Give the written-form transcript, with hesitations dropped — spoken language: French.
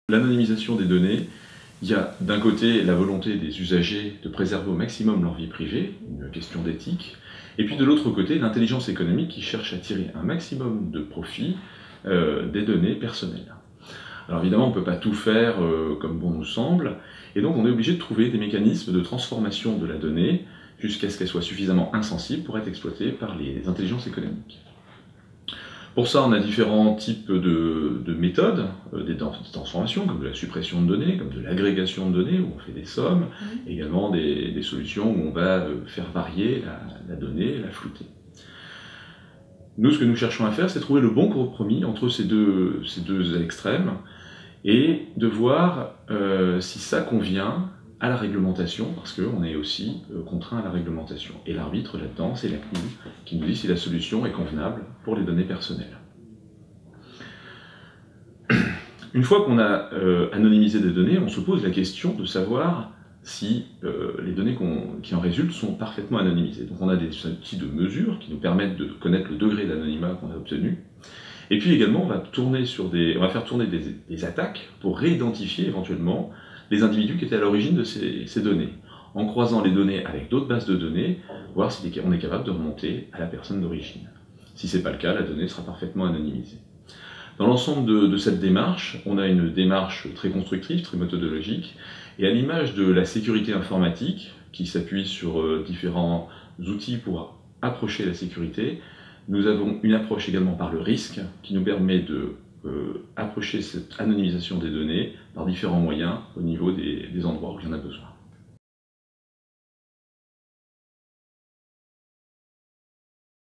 L'anonymisation des données, il y a d'un côté la volonté des usagers de préserver au maximum leur vie privée, une question d'éthique, et puis de l'autre côté l'intelligence économique qui cherche à tirer un maximum de profit des données personnelles. Alors évidemment on ne peut pas tout faire comme bon nous semble, et donc on est obligé de trouver des mécanismes de transformation de la donnée jusqu'à ce qu'elle soit suffisamment insensible pour être exploitée par les intelligences économiques. Pour ça, on a différents types de méthodes, des transformations, comme de la suppression de données, comme de l'agrégation de données, où on fait des sommes, également des solutions où on va faire varier la donnée, la flouter. Nous, ce que nous cherchons à faire, c'est trouver le bon compromis entre ces deux extrêmes, et de voir si ça convient à la réglementation, parce qu'on est aussi contraint à la réglementation. Et l'arbitre là-dedans, c'est la CNIL, qui nous dit si la solution est convenable pour les données personnelles. Une fois qu'on a anonymisé des données, on se pose la question de savoir si les données qui en résultent sont parfaitement anonymisées. Donc on a des outils de mesure qui nous permettent de connaître le degré d'anonymat qu'on a obtenu. Et puis également, on va faire tourner des attaques pour réidentifier éventuellement les individus qui étaient à l'origine de ces données, en croisant les données avec d'autres bases de données, voir si on est capable de remonter à la personne d'origine. Si ce n'est pas le cas, la donnée sera parfaitement anonymisée. Dans l'ensemble de cette démarche, on a une démarche très constructive, très méthodologique, et à l'image de la sécurité informatique, qui s'appuie sur différents outils pour approcher la sécurité, nous avons une approche également par le risque, qui nous permet de approcher cette anonymisation des données par différents moyens au niveau des endroits où il y en a besoin.